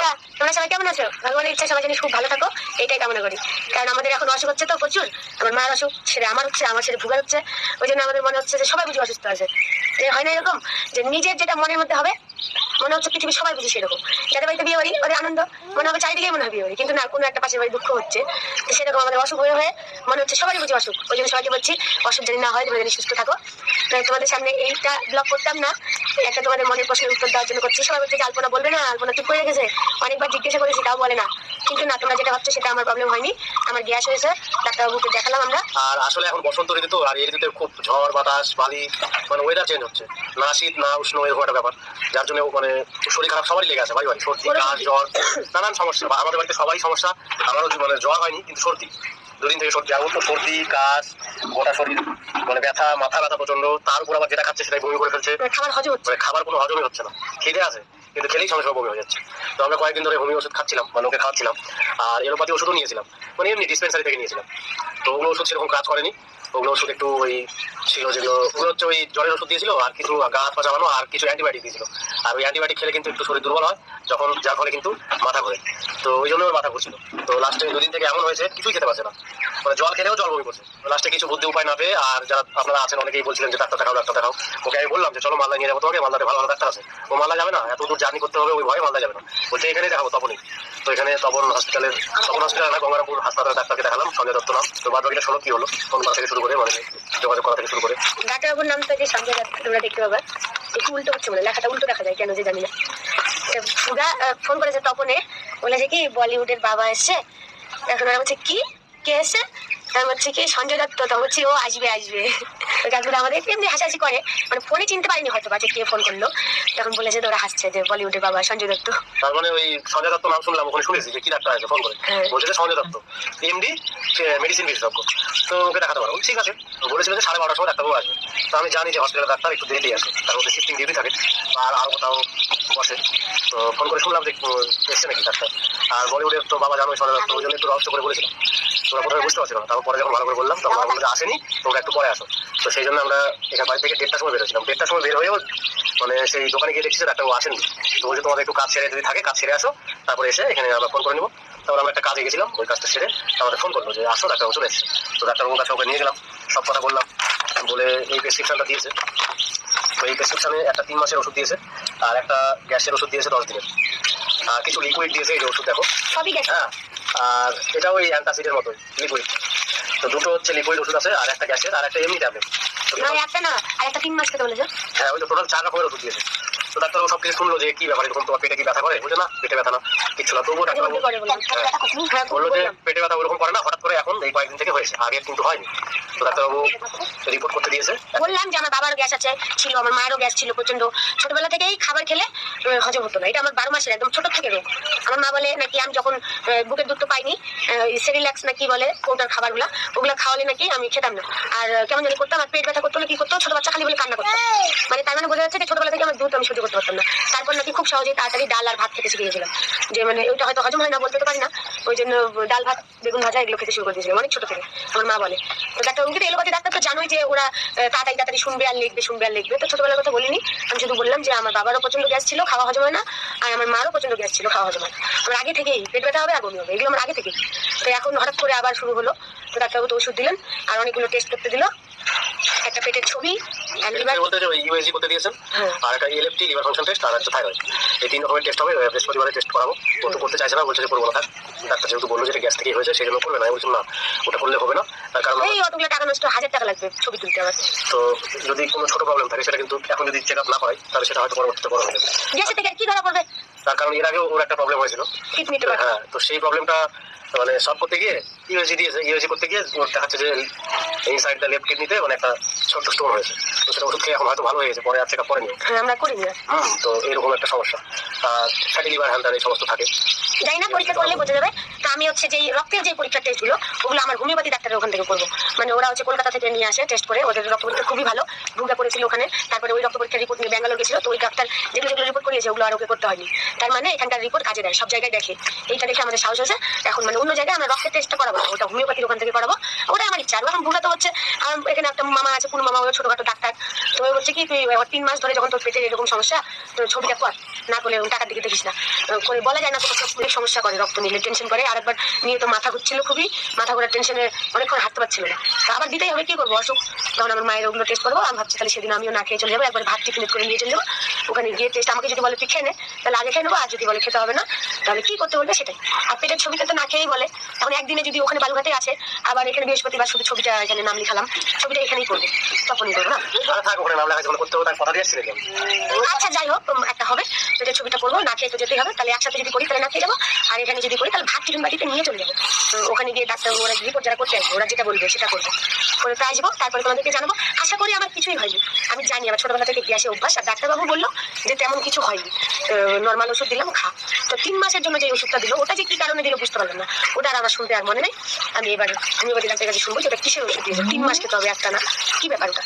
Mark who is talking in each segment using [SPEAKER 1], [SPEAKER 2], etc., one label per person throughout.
[SPEAKER 1] বন্ধুরা, তোমরা সবাই কেমন আছো? ভগবানের ইচ্ছা সবাই জানি খুব ভালো থাকো, এইটাই কামনা করি। কারণ আমাদের এখন অসুখ হচ্ছে তো প্রচুর। আমার মার অসুখ ছেড়ে আমার হচ্ছে, আমার ছেড়ে ভুগার হচ্ছে। ওই জন্য আমাদের মনে হচ্ছে যে সবাই বুঝি অসুস্থ আছে। যে হয় না এরকম যে নিজের যেটা মনের মধ্যে হবে মনে হচ্ছে পৃথিবীর সবাই বুঝি সেরকম। যাদের বাড়িতে বিয়ে বাড়ি ওদের আনন্দ মনে হবে, চারিদিকে মনে হয় বিয়ে বাড়ি, কিন্তু না, কোনো একটা পাশের বাড়ি দুঃখ হচ্ছে। তো সেরকম আমাদের অসুখ হয়ে হয়ে মনে হচ্ছে সবাই বুঝি অসুখ। ওই জন্য সবাইকে বলছি অসুখ জানি না হয়, তোমরা জানি সুস্থ থাকো। তোমাদের সামনে এইটা ব্লগ করতাম না, একটা তোমাদের মনের প্রশ্নের উত্তর দেওয়ার জন্য করছি। সবাই বলছে যে আলপনা বলবে না, আলপনা চুপ করে রেখেছে। অনেকবার জিজ্ঞাসা করেছি তাও বলে না। কিন্তু না, তোমরা যেটা ভাবছো সেটা আমার প্রবলেম হয়নি, আমার গ্যাস হয়েছে। ডাক্তারবাবুকে দেখালাম আমরা।
[SPEAKER 2] আর আসলে এখন বসন্ত ঋতু তো, আর এই ঋতুতে খুব ঝড় বাতাস বালি, মানে ওয়েদার চেঞ্জ হচ্ছে, না শীত না উষ্ণ, এরকম একটা ব্যাপার, যার জন্য মানে শরীর খারাপ সবারই লেগে আছে ভাই ভাই, সর্দি কাশ জ্বর নানান সমস্যা। আমাদের বাড়িতে সবাই সমস্যা, আমারও মানে জ্বর হয়নি কিন্তু সর্দি, দুদিন থেকে সর্দি। এখন তো সর্দি কাশ, গোটা শরীর মানে ব্যথা, মাথা ব্যথা প্রচন্ড, তার উপর আবার যেটা খাচ্ছে সেটাই বমি করে ফেলছে।
[SPEAKER 1] খাবার হজম হচ্ছে,
[SPEAKER 2] মানে খাবার কোনো হজমই হচ্ছে না, খিদে আছে কিন্তু খেলেই সঙ্গে সঙ্গে বমি হয়ে যাচ্ছে। তো আমরা কয়েকদিন ধরে হোমিও ওষুধ খাচ্ছিলাম, মানে ওকে খাওয়াচ্ছিলাম, আর এলোপ্যাথি ওষুধও নিয়েছিলাম, মানে এমনি ডিসপেন্সারি থেকে নিয়েছিলাম। তো ওগুলো ওষুধ সেরকম কাজ করেনি। ওগুলো ওষুধ একটু ওই ছিল যেগুলো, ওগুলো হচ্ছে ওই জ্বরের ওষুধ দিয়েছিল, আর কিছু গা হাত পা চালানো, আর কিছু অ্যান্টিবায়োটিক দিয়েছিল। আর ওই অ্যান্টিবায়োটিক খেলে কিন্তু একটু শরীর দুর্বল হয় যখন, যার ফলে কিন্তু মাথা ঘোরে। তো ওই জন্য ওর মাথা ঘুরছিল। তো লাস্টে দুদিন থেকে এমন হয়েছে কিছুই খেতে পারছে না, মানে জল খেলেও জল বমি করছে। লাস্টে কিছু বুদ্ধি উপায় না পেয়ে, আর যারা আপনারা আছেন অনেকেই বলছিলেন যে ডাক্তার দেখাও ডাক্তার দেখাও, ওকে আমি বললাম যে চলো মালদা নিয়ে যাবো তোমাকে, মালদাতে ভালো ভালো ডাক্তার আছে। ও মালদা যাবে না, এত দূর জার্নি করতে হবে, ওই ভয়ে মালদা যাবে না, বলছে এখানেই দেখাবো তপনই। তো এখানে তপন হসপিটালের, তপন হসপিটাল না, গঙ্গারামপুর হাসপাতালের ডাক্তারকে দেখালাম, সঞ্জয় দত্ত নাম। তো বাদ বাকিটা শোনো কি হলো, ফোন করা থেকে শুরু করে, মানে যোগাযোগ করা থেকে শুরু করে।
[SPEAKER 1] ডাক্তারবাবুর নাম তো যে সঞ্জয় দত্ত, তোমরা দেখতে পাবা। একটু উল্টো হচ্ছে, মানে লেখাটা উল্টো দেখা যায় কেন যে জানি না। ফোন করেছে তপনে, বলেছে কি বলিউডের বাবা এসছে। এখন ওরা বলছে কি, কে এসছে? তার হচ্ছে কি সঞ্জয় দত্ত। তো বলছি ও আসবে আসবে। কাকুরা আমাদের এমনি হাসাহাসি করে, মানে ফোনে চিনতে পারিনি হয়তো বা যে কে ফোন করলো। তখন বলেছে তো ওরা হাসছে যে বলিউডের বাবা সঞ্জয় দত্ত।
[SPEAKER 2] তার মানে ওই সঞ্জয় দত্ত নাম শুনলাম, ওখানে শুনেছি যে কি ডাক্তার আছে, ফোন করে বলছে যে সঞ্জয় দত্ত এমডি, মেডিসিন বিশেষজ্ঞ। তো ওকে দেখাতে পারবো, ঠিক আছে। বলেছিল যে 12:30 সময় ডাক্তারবাবু আসবে। তো আমি জানি যে হসপিটালের ডাক্তার একটু দেরিতেই আসে, তার মধ্যে শিফটিং ডিউটি থাকে আর আরও কোথাও বসে। তো ফোন করে শুনলাম যে এসছে নাকি ডাক্তার। আর বলিউডের তো বাবা জানো সঞ্জয় দত্ত, ওই জন্য একটু রহস্য করে বলেছিলাম। তোরা প্রথমে বুঝতে পারছিল না, তারপরে যখন ভালো করে বললাম তখন বললো যে আসেনি, তোমরা একটু পরে আসো। তো সেই জন্য আমরা এখানে বাড়ি থেকে 1:30টার সময় বেরোছিলাম। 1:30টার সময় বের হয়েও মানে সেই দোকানে গিয়ে দেখছি যে ডাক্তারবাবু আসেনি। তো বলছে তোমাদের একটু কাজ সেরে যদি থাকে কাজ সেরে আসো, তারপরে এসে এখানে আমরা ফোন করে নেবো। তারপর আমরা একটা কাজে গেছিলাম, ওই কাজটা সেরে আমাদের ফোন করলো যে আসো, ডাক্তারবাবু চলে এসেছে। তো ডাক্তারবাবুর কাছে ওকে নিয়ে গেলাম, সব কথা বললাম, বলে এই প্রেসক্রিপশনটা দিয়েছে। তো এই প্রেসক্রিপশনে একটা 3 মাসের ওষুধ দিয়েছে, আর একটা গ্যাসের ওষুধ দিয়েছে 10 দিনের, আর কিছু লিকুইড দিয়েছে। এই যে ওষুধ দেখো
[SPEAKER 1] সবই গেছে।
[SPEAKER 2] হ্যাঁ, আর এটা ওই অ্যান্টাসিডের মতোই লিকুইড। তো দুটো হচ্ছে লিকুইড ওষুধ আছে, আর একটা গ্যাসের, আর একটা এমনি ট্যাবলেট।
[SPEAKER 1] একটা না, আর একটা 3 মাস খেতে বলেছে।
[SPEAKER 2] হ্যাঁ, ওই তো টোটাল 4 রকমের ওষুধ দিয়েছে। তো ডাক্তারবাবু সব কিছু শুনলো যে কি ব্যাপার, এরকম তোমার পেটে কি ব্যথা করে? বলছে না, পেটে ব্যথা না, কিছু না। তবুও ডাক্তারবাবু বললো যে পেটে ব্যথা ওরকম করে না, হঠাৎ করে এখন এই কয়েকদিন থেকে হয়েছে, আগে কিন্তু হয়নি। তো ডাক্তারবাবু রিপোর্ট করতে দিয়েছে।
[SPEAKER 1] বললাম যে আমার বাবার গ্যাস আছে, ছিল, আমার মায়েরও গ্যাস ছিল প্রচন্ড। ছোটবেলা থেকেই খাবার খেলে হজম হতো না, এটা আমার 12 মাসের একদম ছোট থেকে রোগ। আমার মা বলে নাকি আমি যখন বুকের দুধ তো পাইনি, সেরিল্যাক্স নাকি বলে ওটার খাবারগুলা, ওগুলা খাওয়ালে নাকি আমি খেতাম না। আর কেমন জানি করতাম, আর পেট ব্যথা করতো না কি করতো, ছোট বাচ্চা খালি বলে কান্না করতাম। মানে তার মানে বোঝা যাচ্ছে যে ছোটবেলা থেকে আমার দুধ আমি সহ্য করতে পারতাম না। তারপর নাকি খুব সহজেই তাড়াতাড়ি ডাল আর ভাত খেতে শিখে গেছিলাম, যে মানে ওইটা হয়তো হজম হয় না বলতে তো পারি না, ওই জন্য ডাল ভাত বেগুন ভাজা এগুলো খেতে শুরু করে দিয়েছিলাম অনেক ছোট থেকে, আমার মা বলে। তো ডাক্তারবাবুকে তো এলোপাতি ডাক্তার তো জানোই যে ওরা তাড়াতাড়ি তাড়াতাড়ি শুনবে আর লিখবে, শুনবে আর লিখবে। তো ছোটবেলার কথা বলিনি, আমি শুধু বললাম যে আমার বাবারও প্রচন্ড গ্যাস ছিল, খাওয়া হজম হয় না, আর আমার মারও প্রচন্ড গ্যাস ছিল, খাওয়া হজম হয় না। আমার আগে থেকেই পেট ব্যথা হবে আর বমি হবে, এগুলো আমার আগে থেকেই। তো এখন হঠাৎ করে আবার শুরু হলো। তো ডাক্তারবাবু তো ওষুধ দিলেন আর অনেকগুলো টেস্ট করতে দিল, একটা পেটের ছবি,
[SPEAKER 2] বলতে যে ইউএসজি করতে দিয়েছেন, আর একটা এলএফটি লিভার ফাংশন টেস্ট, আর একটা থাইরয়েড। এই 3 রকমের টেস্ট হবে, বৃহস্পতিবারে টেস্ট করাবো। ও তো করতে চাইছে না, বলছে যে করবো না থাক। ডাক্তার যেহেতু বললো যে গ্যাস থেকেই হয়েছে সেই জন্য করবে না। আমি বলছি না, ওটা করলে হবে না, তার কারণ
[SPEAKER 1] এই অতগুলো টাকা নষ্ট, 1000 টাকা লাগবে ছবি তুলতে আমার।
[SPEAKER 2] তো যদি কোনো ছোট প্রবলেম থাকে সেটা কিন্তু এখন যদি চেক আপ না করাই তাহলে সেটা হয়তো পরবর্তীতে বড় হয়ে যাবে।
[SPEAKER 1] গ্যাসে থেকে কি ধরা পড়বে?
[SPEAKER 2] তার কারণ এর আগেও ওর একটা প্রবলেম হয়েছিল
[SPEAKER 1] কিডনিতে।
[SPEAKER 2] হ্যাঁ, তো সেই প্রবলেমটা মানে সলভ করতে গিয়ে ইউএসজি দিয়েছে, ইউএসজি করতে গিয়ে ওর দেখাচ্ছে যে এই সাইড দ্য লেফট কিডনিতে মানে একটা ছোট্ট স্টোন হয়েছে। তো সেটা ওষুধ খেয়ে এখন হয়তো ভালো হয়ে গেছে, পরে আর চেক আপ করেনি।
[SPEAKER 1] হ্যাঁ, আমরা করি না।
[SPEAKER 2] তো এরকম একটা সমস্যা, আর ফ্যাটি লিভার হ্যান্ডার এই সমস্ত থাকে।
[SPEAKER 1] যাই না, পরীক্ষা করলে বোঝা যাবে। তা আমি হচ্ছে যে রক্তের যে পরীক্ষার টেস্টগুলো ওগুলো আমার হোমিওপ্যাথি ডাক্তারের ওখান থেকে করবো। মানে ওরা হচ্ছে কলকাতা থেকে নিয়ে আসে টেস্ট করে, ওদের রক্ত পরীক্ষা খুবই ভালো, ভূমিকা করেছিল ওখানে। তারপরে ওই রক্ত পরীক্ষার রিপোর্ট নিয়ে ব্যাঙ্গালোর গেছিল, তো ওই ডাক্তার যেগুলো যেগুলো রিপোর্ট করিয়েছে ওগুলো আর ওকে করতে হয়নি। তার মানে এখানকার রিপোর্ট কাজে দেয়, সব জায়গায় দেখে। এইটা দেখে আমাদের সাহস হয়েছে এখন মানে অন্য জায়গায় আমরা রক্তের টেস্টটা করাবো, ওটা হোমিওপ্যাথির ওখান থেকে করাবো। ওটা আমার ইচ্ছা। আর এখন ভূমিকা তো হচ্ছে আমার এখানে একটা মামা আছে, পুরো মামা, ওই ছোটখাটো ডাক্তার। তো ওই হচ্ছে কি তুই 3 মাস ধরে যখন তোর পেটের এরকম সমস্যা, তো ছবিটা কর, না করলে টাকার দিকে দেখিস না। করে বলা যায় না, তো অনেক সমস্যা করে, রক্ত নিলে টেনশন করে। আরেকবার নিয়ে তো মাথা ঘুরছিল খুবই, মাথা ঘোরার টেনশনে অনেকক্ষণ হাঁটতে পারছিল না। তা আবার দিতেই হবে, কি করবো, অসুখ। তখন আমার মায়ের ওগুলো টেস্ট করবো। আমি ভাবছি তাহলে সেদিন আমিও না খেয়ে চলে যাবো, একবার ভাত টিফিন করে নিয়ে চলে যাবো। ওখানে গিয়ে টেস্ট আমাকে যদি বলে তুই খেয়ে নে, তাহলে আগে খেয়ে নেবো। আর যদি বলে খেতে হবে না, তাহলে কি করতে বলবে সেটাই। আর পেটের ছবিটা তো না খেয়েই বলে। এখন একদিনে যদি ওখানে বালুঘাটে আছে, আবার এখানে বৃহস্পতিবার শুধু ছবিটা এখানে নাম লিখালাম, ছবিটা এখানেই করবো, তখনই করবো না।
[SPEAKER 2] থাক ওখানে নাম লেখা যখন করতে হবে তার কথা দিয়ে আসছি নাকি?
[SPEAKER 1] আচ্ছা যাই হোক, একটা হবে পেটের ছবিটা করবো, না খেয়ে তো যেতেই হবে। তাহলে একসাথে যদি করি তাহলে না খেয়ে যাবো, আর এখানে যদি করি তাহলে ভাত টিফিন বাড়িতে নিয়ে চলে যাবো। ওখানে গিয়ে ডাক্তার ওরা রিপোর্ট যারা করতে আসবে, ওরা যেটা বলবে সেটা করবো, করে প্রায় যাবো। তারপরে তোমাদেরকে জানাবো। আশা করি আমার কিছুই হয়নি, আমি জানি আমার ছোটবেলা থেকে গ্যাসে অভ্যাস। আর ডাক্তারবাবু বললো যে তেমন কিছু হয়নি, নর্মাল ওষুধ দিলাম খা। তো 3 মাসের জন্য যে ওষুধটা দিল, ওটা যে কি কারণে দিল বুঝতে পারলাম না, ওটা আর আমার শুনতে আর মনে নেই। আমি এবার হোমিওপ্যাথি ডাক্তারের কাছে শুনবো যে ওটা কিসের ওষুধ দিয়েছে, 3 মাস খেতে হবে একটা না, কি ব্যাপার ওটা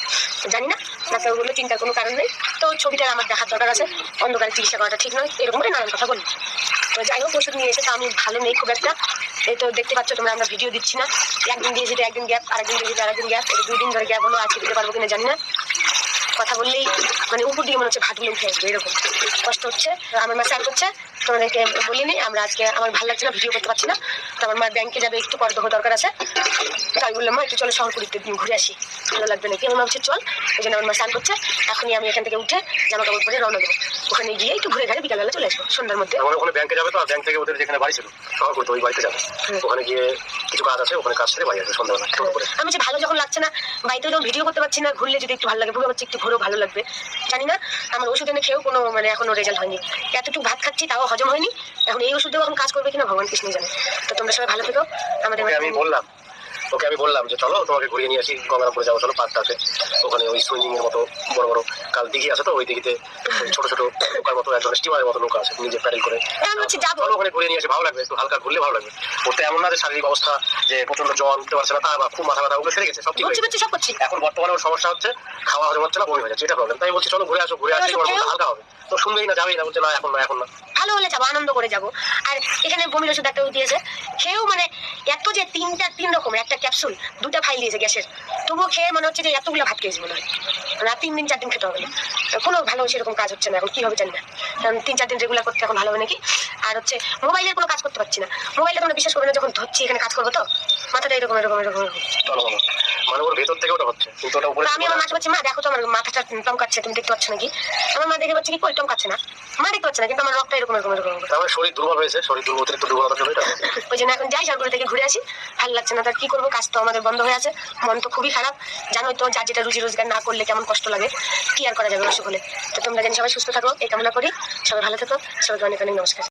[SPEAKER 1] জানি না। ডাক্তার বললো চিন্তার কোনো কারণ নেই, তো ছবিটা আমার দেখার দরকার আছে, অন্ধকারে চিকিৎসা করাটা ঠিক নয়, এরকম করে নানান কথা বলি। তো যাই হোক, ওষুধ নিয়ে এসে তো আমি ভালো নেই খুব একটা। এই তো দেখতে পাচ্ছ তোমরা, আমরা ভিডিও দিচ্ছি না, একদিন দিয়ে যেতে একদিন গ্যাপ, আরেকদিন দিয়ে যেতে আরেকদিন গ্যাপ, 2 দিন ধরে গ্যাপ হলো। আজকে দিতে পারবো কিনা জানি না, কথা বললেই মানে উপর দিয়ে মনে হচ্ছে ভাতগুলো উঠে আসবে, এরকম কষ্ট হচ্ছে। আমার মা স্যার করছে, তোমাদেরকে বলিনি আমরা আজকে, আমার ভালো লাগছে না, ভিডিও করতে পারছি না। তো আমার মা ব্যাংকে যাবে, একটু পর দরকার আছে, তাই বললাম মা একটু চলো শহরপুরিতে ঘুরে আসি, ভালো লাগবে নাকি। আমার মা হচ্ছে চল, ওই জন্য আমার মা স্নান করছে। এখনই আমি এখান থেকে উঠে জামা কাপড় পরে রওনা দেবো, ওখানে গিয়ে একটু ঘুরে ঘাড়ে বিকালবেলা চলে আসবো সন্ধ্যার মধ্যে।
[SPEAKER 2] আমার ওখানে ব্যাংকে যাবে, তো আর ব্যাংক থেকে ওদের যেখানে বাড়ি ছিল শহর করতে, ওই বাড়িতে যাবে। ওখানে গিয়ে কিছু কাজ আছে, ওখানে কাজ সেরে বাড়ি আসবে সন্ধ্যাবেলা করে।
[SPEAKER 1] আমি যে ভালো যখন লাগছে না, বাড়িতেও যখন ভিডিও করতে পারছি না, ঘুরলে যদি একটু ভালো লাগে, ভুগে পাচ্ছি একটু ঘুরেও ভালো লাগবে। জানি না, আমার ওষুধ এনে খেয়েও কোনো মানে এখনো রেজাল্ট হয়নি। এতটুকু ভাত খাচ্ছি তাও হজম হয়নি, এখন এই ওষুধ এখন কাজ করবে কিনা ভগবান কৃষ্ণই জানে। তো তোমরা সবাই ভালো থেকো। আমাদের
[SPEAKER 2] ওকে আমি বললাম যে চলো তোমাকে ঘুরিয়ে নিয়ে আসি, গঙ্গারামপুরে যাবো, চলো পার্কটা আছে ওখানে, ওই সুইমিং এর মতো বড় বড় কাল দিঘি আছে, তো ওই দিঘিতে ছোট ছোট নৌকার মতো একজন স্টিমারের মতো নৌকা আছে, নিজে প্যাডেল করে
[SPEAKER 1] যাবো।
[SPEAKER 2] চলো ওখানে ঘুরিয়ে নিয়ে আসি, ভালো লাগবে, একটু হালকা ঘুরলে ভালো লাগবে। ওটা এমন না যে শারীরিক অবস্থা যে প্রচন্ড জ্বর উঠতে পারছে না, তা বা খুব মাথা ব্যথা, ওগুলো সেরে গেছে, সব ঠিক হয়েছে।
[SPEAKER 1] সব করছি।
[SPEAKER 2] এখন বর্তমানে ওর সমস্যা হচ্ছে খাওয়া হজম হচ্ছে না, বমি হয়ে যাচ্ছে, এটা প্রবলেম। তাই বলছি চলো ঘুরে আসো, ঘুরে আসি হালকা হবে। তো শুনবেই না, যাবেই না, বলছে না এখন না, এখন না।
[SPEAKER 1] ভালো হলে যাবো, আনন্দ করে যাবো। আর এখানে বমির ওষুধ একটা দিয়েছে, খেয়েও মানে এত যে 3 রকমের একটা ক্যাপসুল 2টা ফাইল দিয়েছে গ্যাসের, তবুও খেয়ে মনে হচ্ছে যে এতগুলো ভাত খেয়েছি মনে হয়। না 3 দিন 4 দিন খেতে হবে না, কোনো ভালো সেরকম কাজ হচ্ছে না। এখন কি হবে জানি না, কারণ 3-4 দিন রেগুলার করতে এখন ভালো হবে নাকি। আর হচ্ছে মোবাইলের কোনো কাজ করতে পারছি না, মোবাইলটা তোমরা বিশ্বাস করবে না, যখন ধরছি এখানে কাজ করবো তো মাথাটা এরকম এরকম এরকম
[SPEAKER 2] চলো মানে ওর ভেতর থেকে ওটা হচ্ছে, কিন্তু ওটা উপরে।
[SPEAKER 1] আমি আমার মাকে বলছি, মা দেখো তো আমার মাথাটা টমকাচ্ছে, তুমি দেখতে পাচ্ছ নাকি? আমার মা দেখে বলছে কি কই টমকাচ্ছে না, মা দেখতে পাচ্ছে না, কিন্তু আমার রক্তটা এরকম এরকম এরকম।
[SPEAKER 2] আমার শরীর দুর্বল হয়েছে, শরীর দুর্বল, অতিরিক্ত দুর্বলতা চলে এটা।
[SPEAKER 1] ওই জন্য এখন যাই শহরপুর থেকে ঘুরে আসি, ভালো লাগছে না, তার কি করবো, কাজ তো আমাদের বন্ধ হয়ে আছে, মন তো খুবই খারাপ। জানোই তো যার যেটা রুজি রোজগার না করলে কেমন কষ্ট লাগে, কি আর করা যাবে অসুখ হলে। তো তোমরা যেন সবাই সুস্থ থাকো এই কামনা করি, সবাই ভালো থাকো, সবাইকে অনেক অনেক নমস্কার।